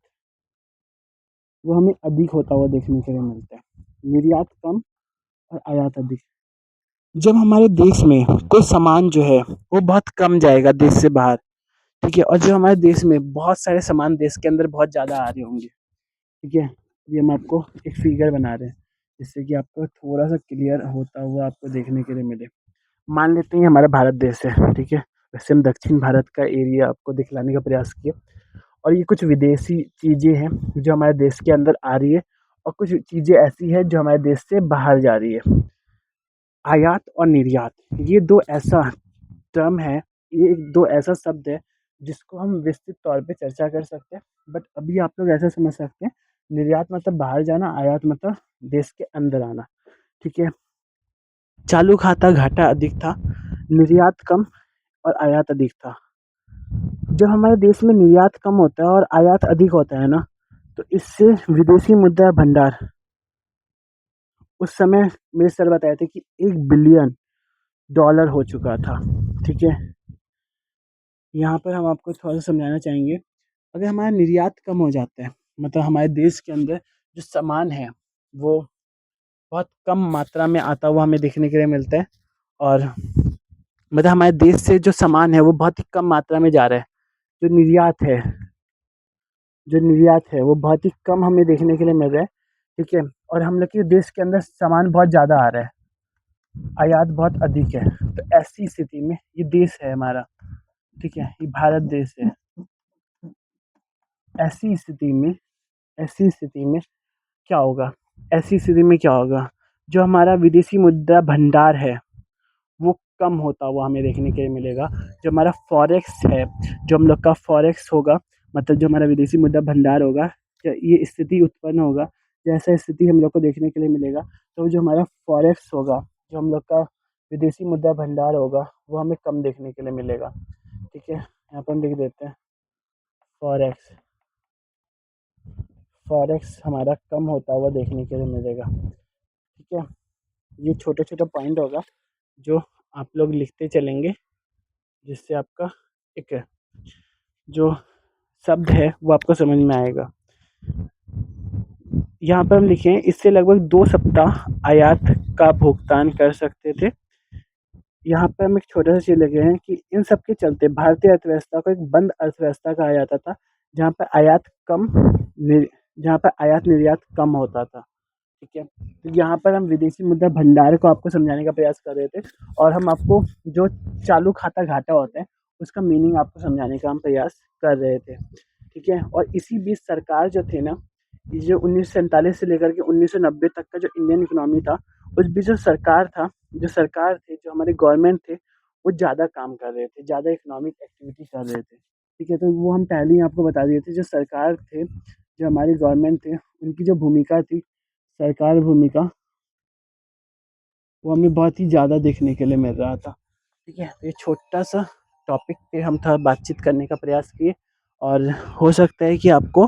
वो हमें अधिक होता हुआ देखने के लिए मिलता है। निर्यात कम और आयात अधिक। जब हमारे देश में कोई सामान जो है वो बहुत कम जाएगा देश से बाहर, ठीक है? और जो हमारे देश में बहुत सारे सामान देश के अंदर बहुत ज़्यादा आ रहे होंगे, ठीक है? ये हम आपको एक फिगर बना रहे हैं, जिससे कि आपको थोड़ा-सा क्लियर होता हुआ आपको देखने के लिए मिले। मान लेते हैं ये हमारा भारत देश है, ठीक है? वैसे हम दक्षिण भारत का एरिया आपको दिखलाने का प्रयास किए, और ये कुछ विदेशी चीज़ें हैं जो हमारे देश के अंदर आ रही है, और कुछ चीज़ें ऐसी हैं जो हमारे देश से बाहर जा रही है। आयात और निर्यात, ये 2 ऐसा टर्म है, ये 2 ऐसा शब्द है जिसको हम विस्तृत तौर पे चर्चा कर सकते हैं। बट अभी आप लोग ऐसा समझ सकते हैं, निर्यात मतलब बाहर जाना, आयात मतलब देश के अंदर आना, ठीक है? चालू खाता घाटा अधिक था, निर्यात कम और आयात अधिक था। जब हमारे देश में निर्यात कम होता है और आयात अधिक होता है ना, तो इससे विदेशी मुद्रा भंडार, उस समय मेरे सर बताए थे कि $1 बिलियन हो चुका था, ठीक है? यहाँ पर हम आपको थोड़ा सा समझाना चाहेंगे, अगर हमारा निर्यात कम हो जाता है, मतलब हमारे देश के अंदर जो सामान है वो बहुत कम मात्रा में आता हुआ हमें देखने के लिए मिलता है, और मतलब हमारे देश से जो सामान है वो बहुत ही कम मात्रा में जा रहा है। जो निर्यात है जो निर्यात है वो बहुत ही कम हमें देखने के लिए मिल रहा है, ठीक है? और हम लोग के देश के अंदर सामान बहुत ज़्यादा आ रहा है, आयात बहुत अधिक है। तो ऐसी स्थिति में ये देश है हमारा, ठीक है? ये भारत देश है। ऐसी स्थिति में ऐसी स्थिति में क्या होगा? ऐसी स्थिति में क्या होगा? जो हमारा विदेशी मुद्रा भंडार है, वो कम होता हुआ हमें देखने के लिए मिलेगा। जो हमारा फॉरेक्स है, जो हम लोग का फॉरेक्स होगा, मतलब जो हमारा विदेशी मुद्रा भंडार होगा, ये स्थिति उत्पन्न होगा, जैसा स्थिति हम लोग को देखने के लिए मिलेगा, तो जो हमारा फॉरेक्स होगा, जो हम लोग का विदेशी मुद्रा भंडार होगा वो हमें कम देखने के लिए मिलेगा। ठीक है, यहाँ पर हम लिख देते हैं फॉरेक्स। फॉरेक्स हमारा कम होता हुआ देखने के लिए मिलेगा। ठीक है, ये छोटे छोटे पॉइंट होगा जो आप लोग लिखते चलेंगे, जिससे आपका एक जो शब्द है वो आपको समझ में आएगा। यहाँ पर हम लिखे हैं इससे लगभग 2 सप्ताह आयात का भुगतान कर सकते थे। यहाँ पे हम एक छोटा सा चीज़ लिखे हैं कि इन सब के चलते भारतीय अर्थव्यवस्था को एक बंद अर्थव्यवस्था कहा जाता था, जहाँ पे आयात कम जहाँ पर आयात निर्यात कम होता था। ठीक है, तो यहाँ पर हम विदेशी मुद्रा भंडार को आपको समझाने का प्रयास कर रहे थे, और हम आपको जो चालू खाता घाटा होता है उसका मीनिंग आपको समझाने का हम प्रयास कर रहे थे। ठीक है, और इसी बीच सरकार जो थे ना, ये जो 1947 से लेकर के 1990 तक का जो इंडियन इकोनॉमी था, उस बीच जो सरकार था, जो सरकार थे, जो हमारे गवर्नमेंट थे, वो ज़्यादा काम कर रहे थे, ज़्यादा इकोनॉमिक एक्टिविटी कर रहे थे। ठीक है, तो वो हम पहले ही आपको बता दिए थे, जो सरकार थे, जो हमारी गवर्नमेंट थे, उनकी जो भूमिका थी, सरकार भूमिका, वो हमें बहुत ही ज़्यादा देखने के लिए मिल रहा था। ठीक है, तो ये छोटा सा टॉपिक पे हम थोड़ा बातचीत करने का प्रयास किए, और हो सकता है कि आपको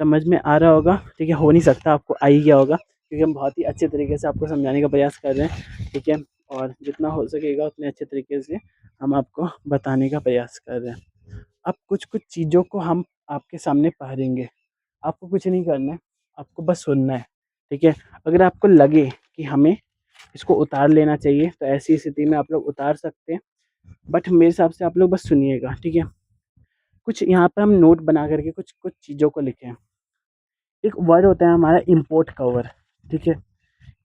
समझ में आ रहा होगा। ठीक है, हो नहीं सकता आपको आ ही गया होगा, क्योंकि हम बहुत ही अच्छे तरीके से आपको समझाने का प्रयास कर रहे हैं। ठीक है, और जितना हो सकेगा उतने अच्छे तरीके से हम आपको बताने का प्रयास कर रहे हैं। अब कुछ कुछ चीज़ों को हम आपके सामने पढ़ेंगे, आपको कुछ नहीं करना है, आपको बस सुनना है। ठीक है, अगर आपको लगे कि हमें इसको उतार लेना चाहिए तो ऐसी स्थिति में आप लोग उतार सकते हैं, बट मेरे हिसाब से आप लोग बस सुनिएगा। ठीक है, कुछ यहाँ पर हम नोट बना करके कुछ कुछ चीज़ों को लिखे हैं। एक वर्ड होता है हमारा इम्पोर्ट कवर। ठीक है,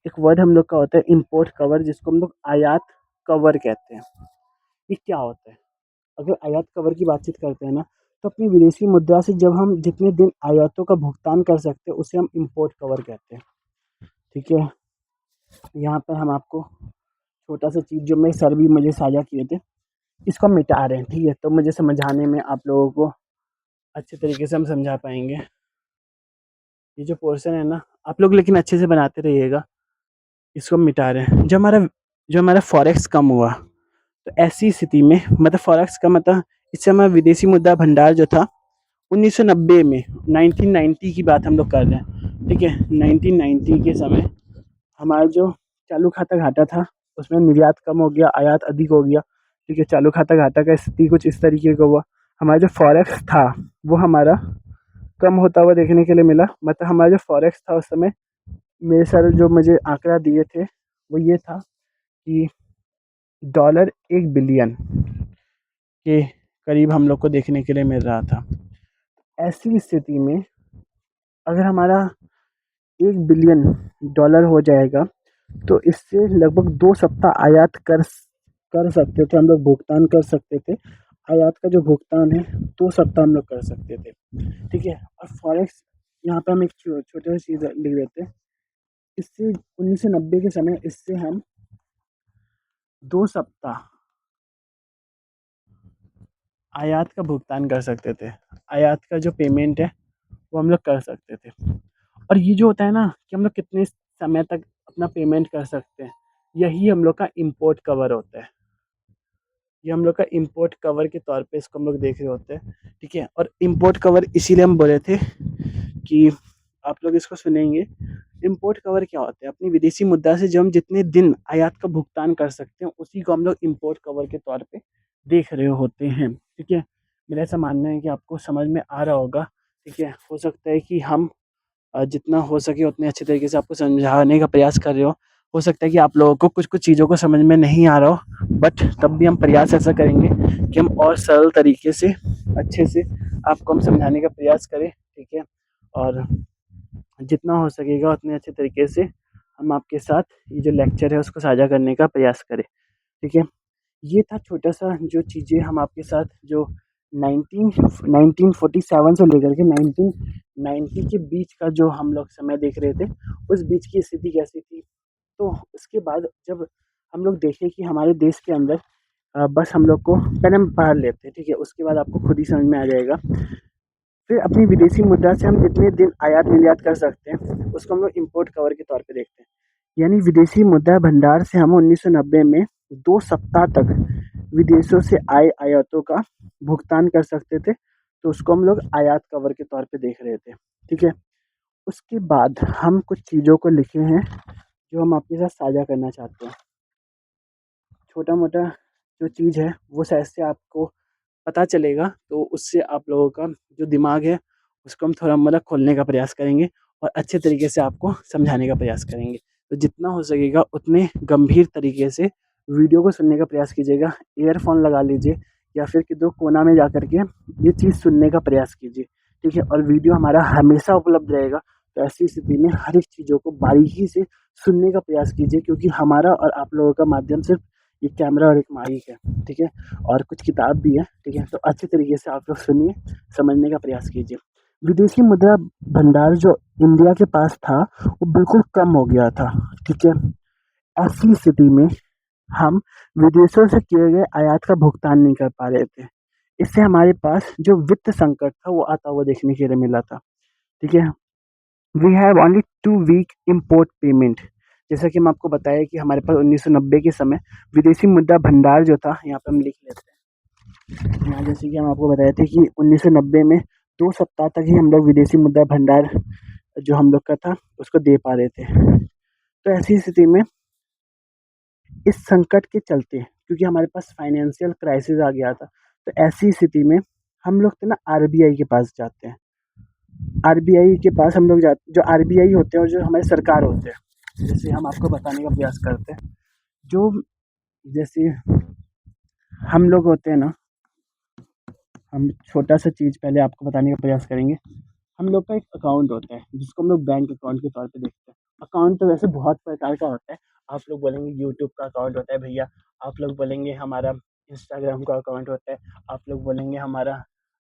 एक वर्ड हम लोग का होता है इम्पोर्ट कवर, जिसको हम लोग आयात कवर कहते हैं। ये क्या होता है? अगर आयात कवर की बातचीत करते हैं ना, तो अपनी विदेशी मुद्रा से जब हम जितने दिन आयातों का भुगतान कर सकते हैं उसे हम इम्पोर्ट कवर कहते हैं। ठीक है, यहाँ पर हम आपको छोटा सा चीज़ जो मैं सर भी मुझे साझा किए थे, इसको हम मिटा रहे हैं। ठीक है, तो मुझे समझाने में आप लोगों को अच्छे तरीके से हम समझा पाएंगे। ये जो पोर्शन है ना, आप लोग लेकिन अच्छे से बनाते रहिएगा। इसको मिटा रहे हैं। जो हमारा फॉरेक्स कम हुआ, तो ऐसी स्थिति में मतलब फॉरेक्स का मतलब इस समय विदेशी मुद्रा भंडार जो था 1990 में, 1990 की बात हम लोग कर रहे हैं। ठीक है, 1990 के समय हमारा जो चालू खाता घाटा था, उसमें निर्यात कम हो गया, आयात अधिक हो गया। ठीक है, चालू खाता घाटा का स्थिति कुछ इस तरीके का हुआ। हमारा जो फॉरेक्स था वो हमारा कम होता हुआ देखने के लिए मिला। मतलब हमारा जो फॉरेक्स था उस समय, मेरे सर जो मुझे आंकड़ा दिए थे वो ये था कि $1 बिलियन के करीब हम लोग को देखने के लिए मिल रहा था। ऐसी स्थिति में अगर हमारा $1 बिलियन हो जाएगा, तो इससे लगभग 2 सप्ताह आयात कर सकते थे हम लोग, भुगतान कर सकते थे। आयात का जो भुगतान है 2 सप्ताह हम लोग कर सकते थे। ठीक है, और फॉरेक्स यहाँ पे हम एक छोटा सा चीज़ लिख देते हैं। इससे 1990 के समय इससे हम 2 सप्ताह आयात का भुगतान कर सकते थे। आयात का जो पेमेंट है वो हम लोग कर सकते थे। और ये जो होता है ना कि हम लोग कितने समय तक अपना पेमेंट कर सकते हैं, यही हम लोग का इम्पोर्ट कवर होता है। ये हम लोग का इम्पोर्ट कवर के तौर पे इसको हम लोग देख रहे होते हैं। ठीक है, और इम्पोर्ट कवर इसीलिए हम बोले थे कि आप लोग इसको सुनेंगे। इम्पोर्ट कवर क्या होता है? अपनी विदेशी मुद्रा से जो हम जितने दिन आयात का भुगतान कर सकते हैं उसी को हम लोग इम्पोर्ट कवर के तौर पे देख रहे होते हैं। ठीक है, मेरा ऐसा मानना है कि आपको समझ में आ रहा होगा। ठीक है, हो सकता है कि हम जितना हो सके उतने अच्छे तरीके से आपको समझाने का प्रयास कर रहे हो सकता है कि आप लोगों को कुछ कुछ चीज़ों को समझ में नहीं आ रहा हो, बट तब भी हम प्रयास ऐसा करेंगे कि हम और सरल तरीके से अच्छे से आपको हम समझाने का प्रयास करें। ठीक है, और जितना हो सकेगा उतने अच्छे तरीके से हम आपके साथ ये जो लेक्चर है उसको साझा करने का प्रयास करें। ठीक है, ये था छोटा सा जो चीज़ें हम आपके साथ जो 1947 से लेकर के 1990 के बीच का जो हम लोग समय देख रहे थे, उस बीच की स्थिति कैसी थी। तो उसके बाद जब हम लोग देखें कि हमारे देश के अंदर बस हम लोग को पहले हम पढ़ लेते हैं। ठीक है, उसके बाद आपको खुद ही समझ में आ जाएगा। फिर अपनी विदेशी मुद्रा से हम जितने दिन आयात निर्यात कर सकते हैं उसको हम लोग इम्पोर्ट कवर के तौर पे देखते हैं। यानी विदेशी मुद्रा भंडार से हम 1990 में 2 सप्ताह तक विदेशों से आए आयातों का भुगतान कर सकते थे, तो उसको हम लोग आयात कवर के तौर पे देख रहे थे, ठीक है। उसके बाद हम कुछ चीज़ों को लिखे हैं जो हम आपके साथ साझा करना चाहते हैं। छोटा मोटा जो चीज़ है वो शायद से आपको पता चलेगा, तो उससे आप लोगों का जो दिमाग है उसको हम थोड़ा मोड़ा खोलने का प्रयास करेंगे और अच्छे तरीके से आपको समझाने का प्रयास करेंगे। तो जितना हो सकेगा उतने गंभीर तरीके से वीडियो को सुनने का प्रयास कीजिएगा। ईयरफोन लगा लीजिए या फिर किधर कोना में जा कर के ये चीज़ सुनने का प्रयास कीजिए, ठीक है। और वीडियो हमारा हमेशा उपलब्ध रहेगा, तो ऐसी स्थिति में हर एक चीज़ों को बारीकी से सुनने का प्रयास कीजिए, क्योंकि हमारा और आप लोगों का माध्यम सिर्फ एक कैमरा और एक माइक है, ठीक है। और कुछ किताब भी है, ठीक है। तो अच्छे तरीके से आप लोग सुनिए, समझने का प्रयास कीजिए। विदेशी मुद्रा भंडार जो इंडिया के पास था वो बिल्कुल कम हो गया था, ठीक है। ऐसी स्थिति में हम विदेशों से किए गए आयात का भुगतान नहीं कर पा रहे थे। इससे हमारे पास जो वित्त संकट था वो आता हुआ देखने के लिए मिला था, ठीक है। We have only 2 week import payment. जैसा कि हम आपको बताया कि हमारे पास 1990 के समय विदेशी मुद्रा भंडार जो था, यहाँ पे हम लिख लेते हैं। यहाँ जैसे कि हम आपको बताए थे कि 1990 में 2 सप्ताह तक ही हम लोग विदेशी मुद्रा भंडार जो हम लोग का था उसको दे पा रहे थे। तो ऐसी स्थिति में इस संकट के चलते, क्योंकि हमारे पास फाइनेंशियल क्राइसिस आ गया था, तो ऐसी स्थिति में हम लोग तो ना आरबीआई के पास जाते हैं। आरबीआई के पास हम लोग जाते, जो आरबीआई होते हैं और जो हमारी सरकार होते हैं, जैसे हम आपको बताने का प्रयास करते हैं। जो जैसे हम लोग होते हैं ना, हम छोटा सा चीज़ पहले आपको बताने का प्रयास करेंगे। हम लोग का एक अकाउंट होता है जिसको हम लोग बैंक अकाउंट के तौर पे देखते हैं। अकाउंट तो वैसे बहुत प्रकार का होता है। आप लोग बोलेंगे यूट्यूब का अकाउंट होता है भैया, आप लोग बोलेंगे हमारा इंस्टाग्राम का अकाउंट होता है, आप लोग बोलेंगे हमारा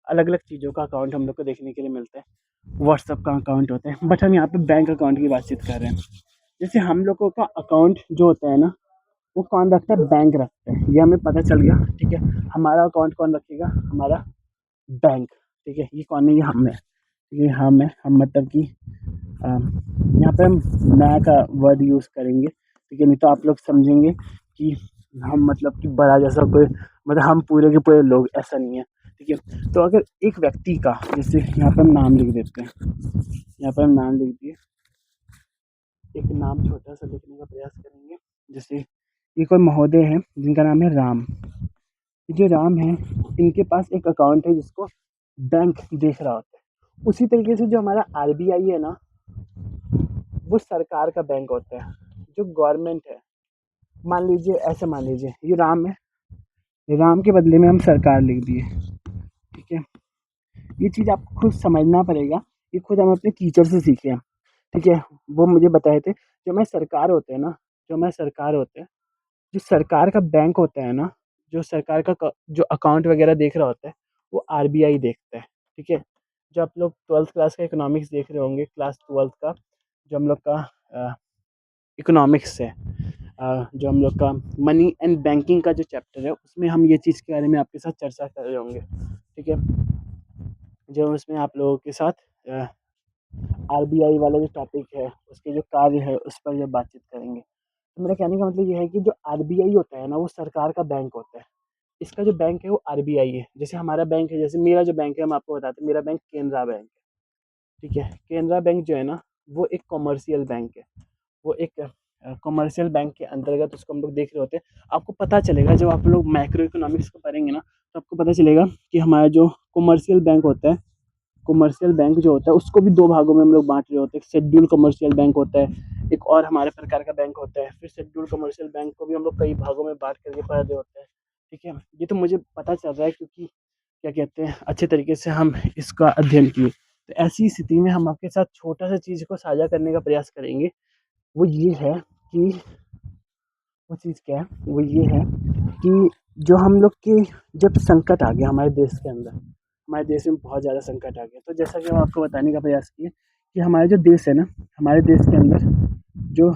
अलग अलग चीज़ों का अकाउंट हम लोग को देखने के लिए मिलता है, व्हाट्सअप का अकाउंट होता है। बट हम यहाँ पे बैंक अकाउंट की बातचीत कर रहे हैं। जैसे हम लोगों का अकाउंट जो होता है ना, वो कौन रखता है? बैंक रखता है, ये हमें पता चल गया, ठीक है। हमारा अकाउंट कौन रखेगा? हमारा बैंक, ठीक है। ये कौन है? ये हम है, ये हम है। हम मतलब कि यहाँ पे हम मैं का वर्ड यूज़ करेंगे, ठीक है। नहीं तो आप लोग समझेंगे कि हम मतलब कि बड़ा जैसा कोई, मतलब हम पूरे के पूरे लोग, ऐसा नहीं है, ठीक है। तो अगर एक व्यक्ति का, जैसे यहाँ पे हम नाम लिख देते हैं, यहाँ पे हम नाम लिख दिए, एक नाम छोटा सा लिखने का प्रयास करेंगे। जैसे ये कोई महोदय है जिनका नाम है राम। ये जो राम है, इनके पास एक अकाउंट है जिसको बैंक देख रहा होता है। उसी तरीके से जो हमारा आरबीआई है ना, वो सरकार का बैंक होता है, जो गवर्नमेंट है। मान लीजिए, ऐसे मान लीजिए ये राम है, राम के बदले में हम सरकार लिख दिए, ठीक है। ये चीज़ आपको खुद समझना पड़ेगा, ये खुद हम अपने टीचर से सीखे हैं, ठीक है। वो मुझे बताए थे, जो हमारे सरकार होते हैं ना, जो हमारे सरकार होते हैं, जो सरकार का बैंक होता है ना, जो सरकार का जो अकाउंट वगैरह देख रहा होता है, वो आरबीआई देखता है, ठीक है। जो आप लोग 12th क्लास का इकोनॉमिक्स देख रहे होंगे, क्लास 12th का जो हम लोग का इकोनॉमिक्स है, जो हम लोग का मनी एंड बैंकिंग का जो चैप्टर है, उसमें हम ये चीज़ के बारे में आपके साथ चर्चा कर रहे होंगे, ठीक है। जो उसमें आप लोगों के साथ आरबीआई वाला जो टॉपिक है, उसके जो कार्य है, उस पर जब बातचीत करेंगे। तो मेरा कहने का मतलब ये है कि जो आरबीआई होता है ना, वो सरकार का बैंक होता है। इसका जो बैंक है वो आरबीआई है। जैसे हमारा बैंक है, जैसे मेरा जो बैंक है, हम आपको बताते हैं, मेरा बैंक केनरा बैंक है, ठीक है। केनरा बैंक जो है ना, वो एक कॉमर्शियल बैंक है। वो एक कॉमर्शियल बैंक के अंतर्गत उसको हम लोग देख रहे होते हैं। आपको पता चलेगा जब आप लोग माइक्रो इकोनॉमिक्स को पढ़ेंगे ना, तो आपको पता चलेगा कि हमारा जो कॉमर्शियल बैंक होता है, कॉमर्शियल बैंक जो होता है उसको भी 2 भागों में हम लोग बाँट रहे होते हैं। एक शेड्यूल्ड कमर्शियल बैंक होता है, एक और हमारे प्रकार का बैंक होता है। फिर शेड्यूल्ड कमर्शियल बैंक को भी हम लोग कई भागों में बाँट करके पढ़ रहे होते हैं, ठीक है। ये तो मुझे पता चल रहा है, क्योंकि क्या कहते हैं, अच्छे तरीके से हम इसका अध्ययन किए। तो ऐसी स्थिति में हम आपके साथ छोटा-सा चीज़ को साझा करने का प्रयास करेंगे। वो ये है कि वो चीज़ क्या है? वो ये है कि जो हम लोग के जब संकट आ गया हमारे देश के अंदर, हमारे देश में बहुत ज़्यादा संकट आ गया। तो जैसा कि हम आपको बताने का प्रयास किए कि हमारा जो देश है ना, हमारे देश के अंदर जो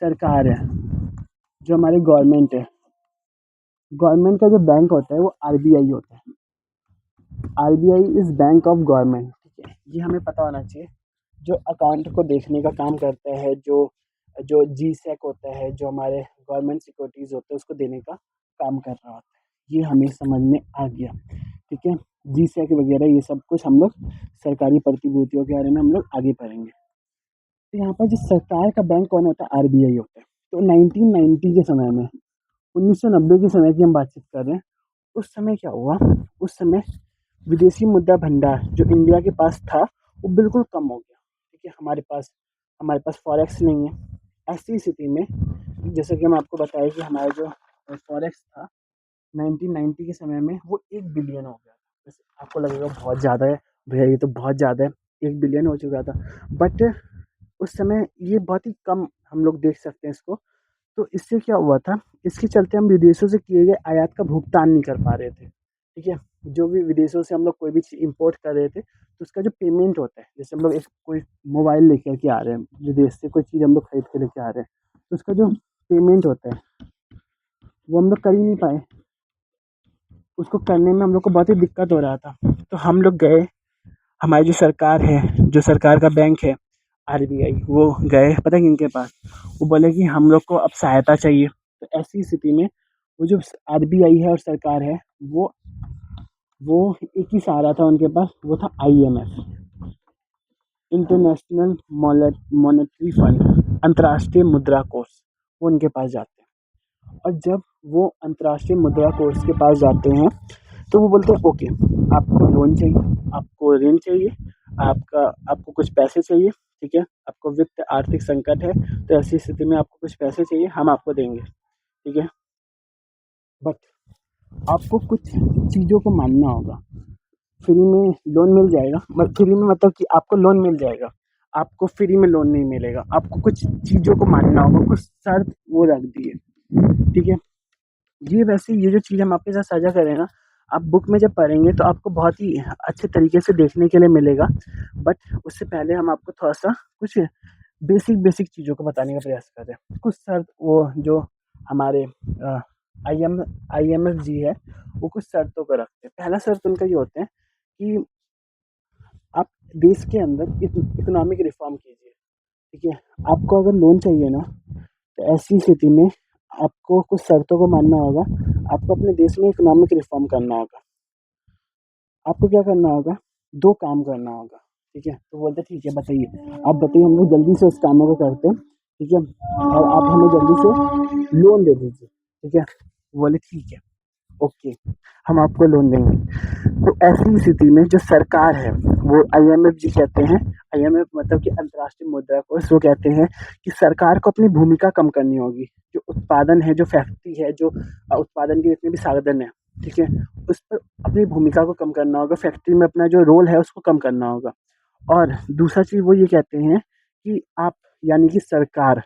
सरकार है, जो हमारी गवर्नमेंट है, गवर्नमेंट का जो बैंक होता है वो आरबीआई होता है। RBI is bank of government, ठीक है। ये हमें पता होना चाहिए। जो अकाउंट को देखने का काम करता है, जो जो जीसैक होता है, जो हमारे गवर्नमेंट सिक्योरिटीज़ होते हैं, उसको देने का काम कर रहा होता है। ये हमें समझ में आ गया, ठीक है। जीसैक वगैरह ये सब कुछ हम लोग सरकारी प्रतिभूतियों के बारे में हम लोग आगे पढ़ेंगे। तो यहाँ पर जो सरकार का बैंक कौन होता है? आरबीआई होता है। तो 1990 के समय में, 1990 के समय की हम बातचीत कर रहे हैं, उस समय क्या हुआ? उस समय विदेशी मुद्रा भंडार जो इंडिया के पास था वो बिल्कुल कम हो गया, ठीक है। हमारे पास फॉरेक्स नहीं है। ऐसी स्थिति में जैसे कि हम आपको बताया कि हमारा जो फॉरेक्स था 1990 के समय में वो 1 बिलियन हो गया था। वैसे आपको लगेगा बहुत ज़्यादा है, भैया ये तो बहुत ज़्यादा है, 1 बिलियन हो चुका था। बट उस समय ये बहुत ही कम हम लोग देख सकते हैं इसको। तो इससे क्या हुआ था? इसके चलते हम विदेशों से किए गए आयात का भुगतान नहीं कर पा रहे थे, ठीक है। जो भी विदेशों से हम लोग कोई भी चीज़ इम्पोर्ट कर रहे थे, तो उसका जो पेमेंट होता है, जैसे हम लोग एक कोई मोबाइल लेकर के आ रहे हैं विदेश से, कोई चीज़ हम लोग खरीद के लेके आ रहे हैं, तो उसका जो पेमेंट होता है वो हम लोग कर ही नहीं पाए। उसको करने में हम लोग को बहुत ही दिक्कत हो रहा था। तो हम लोग गए, हमारी जो सरकार है, जो सरकार का बैंक है आरबीआई, वो गए पता है किनके पास? वो बोले कि हम लोग को अब सहायता चाहिए। तो ऐसी स्थिति में वो जो आरबीआई है और सरकार है, वो एक ही सहारा था उनके पास, वो था आईएमएफ, इंटरनेशनल मॉनेटरी फंड, अंतर्राष्ट्रीय मुद्रा कोष। वो उनके पास जाते हैं, और जब वो अंतर्राष्ट्रीय मुद्रा कोष के पास जाते हैं तो वो बोलते हैं ओके, आपको लोन चाहिए, आपको ऋण चाहिए, आपको कुछ पैसे चाहिए, ठीक है। आपको वित्त आर्थिक संकट है, तो ऐसी स्थिति में आपको कुछ पैसे चाहिए, हम आपको देंगे, ठीक है। बट आपको कुछ चीज़ों को मानना होगा। फ्री में लोन मिल जाएगा, फ्री में मतलब कि आपको लोन मिल जाएगा, आपको फ्री में लोन नहीं मिलेगा। आपको कुछ चीज़ों को मानना होगा, कुछ शर्त वो रख दिए, ठीक है। ये जो चीज़ हम आपके साथ साझा कर रहे हैं ना, आप बुक में जब पढ़ेंगे तो आपको बहुत ही अच्छे तरीके से देखने के लिए मिलेगा। बट उससे पहले हम आपको थोड़ा-सा कुछ बेसिक चीज़ों को बताने का प्रयास कर रहे हैं। कुछ शर्त वो जो हमारे आईएम आईएमएफ जी है, वो कुछ शर्तों को रखते हैं। पहला शर्त उनका ये होता है कि आप देश के अंदर इकोनॉमिक रिफ़ॉर्म कीजिए, ठीक है। आपको अगर लोन चाहिए ना, तो ऐसी स्थिति में आपको कुछ शर्तों को मानना होगा। आपको अपने देश में इकोनॉमिक रिफ़ॉर्म करना होगा। आपको क्या करना होगा? 2 काम करना होगा, ठीक है। तो बोलते हैं ठीक है बताइए, आप बताइए, हम लोग जल्दी से उस कामों को करते हैं, ठीक है, और आप हमें जल्दी से लोन दे दीजिए, ठीक है। बोले ठीक है, ओके, हम आपको लोन देंगे। तो ऐसी स्थिति में जो सरकार है, वो आईएमएफ जी कहते हैं, आईएमएफ मतलब कि अंतर्राष्ट्रीय मुद्रा कोष, वो कहते हैं कि सरकार को अपनी भूमिका कम करनी होगी। जो उत्पादन है, जो फैक्ट्री है, जो उत्पादन के जितने भी साधन है, ठीक है, उस पर अपनी भूमिका को कम करना होगा। फैक्ट्री में अपना जो रोल है उसको कम करना होगा। और दूसरा चीज़ वो ये कहते हैं कि आप, यानी कि सरकार,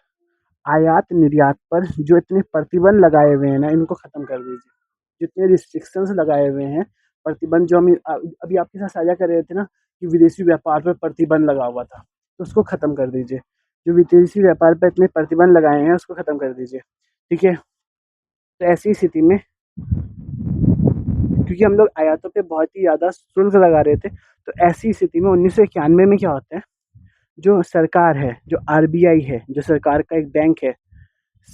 आयात निर्यात पर जो इतने प्रतिबंध लगाए हुए हैं ना, इनको ख़त्म कर दीजिए। जितने रिस्ट्रिक्शंस लगाए हुए हैं, प्रतिबंध जो हम अभी आपके साथ साझा कर रहे थे ना, कि विदेशी व्यापार पर प्रतिबंध लगा हुआ था, तो उसको ख़त्म कर दीजिए। जो विदेशी व्यापार पर इतने प्रतिबंध लगाए हैं उसको ख़त्म कर दीजिए, ठीक है। तो ऐसी स्थिति में, क्योंकि हम लोग आयातों पे बहुत ही ज़्यादा शुल्क लगा रहे थे, तो ऐसी स्थिति में 1991 में क्या होता है, जो सरकार है, जो आरबीआई है, जो सरकार का एक बैंक है,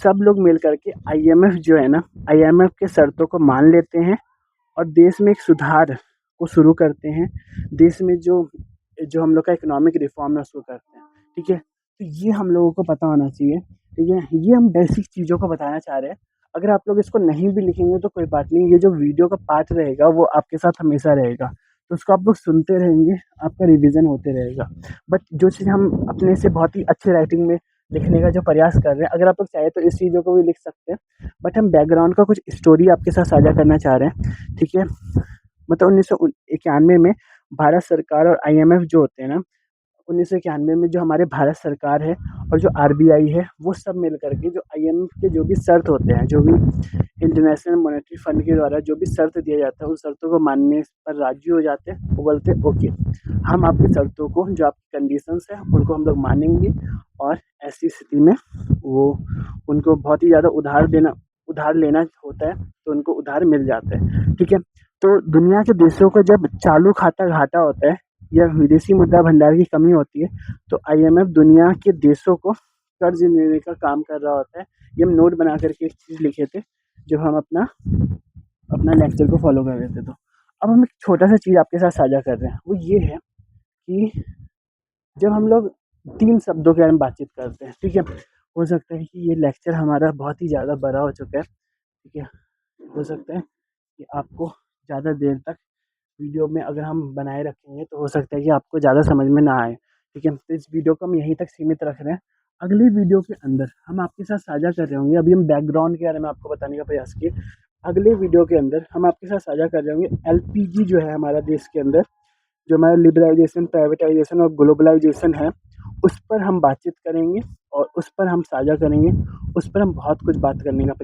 सब लोग मिल कर के आईएमएफ जो है ना, आईएमएफ के शर्तों को मान लेते हैं और देश में एक सुधार को शुरू करते हैं। देश में जो जो हम लोग का इकोनॉमिक रिफॉर्म है उसको करते हैं, ठीक है। तो ये हम लोगों को पता होना चाहिए, ठीक है। ये हम बेसिक चीज़ों को बताना चाह रहे हैं। अगर आप लोग इसको नहीं भी लिखेंगे तो कोई बात नहीं, ये जो वीडियो का पार्ट रहेगा वो आपके साथ हमेशा रहेगा, तो उसको आप लोग सुनते रहेंगे, आपका रिवीजन होते रहेगा। बट जो चीज़ हम अपने से बहुत ही अच्छे राइटिंग में लिखने का जो प्रयास कर रहे हैं, अगर आप लोग चाहें तो इस चीज़ों को भी लिख सकते हैं। बट हम बैकग्राउंड का कुछ स्टोरी आपके साथ साझा करना चाह रहे हैं, ठीक है। मतलब 1991 में भारत सरकार और आईएमएफ जो होते हैं ना, 1991 में जो हमारे भारत सरकार है और जो आरबीआई है, वो सब मिल कर के जो आईएमएफ के जो भी शर्त होते हैं, जो भी इंटरनेशनल मॉनेटरी फंड के द्वारा जो भी शर्त दिया जाता है, उन शर्तों को मानने पर राज़ी हो जाते हैं। वो बोलते हैं ओके, हम आपकी शर्तों को, जो आपकी कंडीशंस हैं, उनको हम लोग मानेंगे। और ऐसी स्थिति में वो उनको बहुत ही ज़्यादा उधार लेना होता है, तो उनको उधार मिल जाता है, ठीक है। तो दुनिया के देशों को जब चालू खाता घाटा होता है या विदेशी मुद्रा भंडार की कमी होती है, तो आईएमएफ दुनिया के देशों को कर्ज लेने का काम कर रहा होता है। ये हम नोट बना कर के एक चीज़ लिखे थे, जो हम अपना अपना लेक्चर को फ़ॉलो कर रहे थे। तो अब हम एक छोटा-सा चीज़ आपके साथ साझा कर रहे हैं, वो ये है कि जब हम लोग 3 शब्दों के बारे में बातचीत करते हैं, ठीक है? हो सकता है कि ये लेक्चर हमारा बहुत ही ज़्यादा बड़ा हो चुका है, ठीक है? हो सकता है कि आपको ज़्यादा देर तक वीडियो में अगर हम बनाए रखेंगे तो हो सकता है कि आपको ज़्यादा समझ में ना आए, ठीक है? तो इस वीडियो को हम यहीं तक सीमित रख रहे हैं। अगली वीडियो के अंदर हम आपके साथ साझा कर रहे होंगे, अभी हम बैकग्राउंड के बारे में आपको बताने का प्रयास किए। अगले वीडियो के अंदर हम आपके साथ साझा कर रहे होंगे एलपीजी जो है हमारा देश के अंदर, जो हमारा लिबरलाइजेशन, प्राइवेटाइजेशन और ग्लोबलाइजेशन है, उस पर हम बातचीत करेंगे और उस पर हम साझा करेंगे, उस पर हम बहुत कुछ बात करने का प्रयास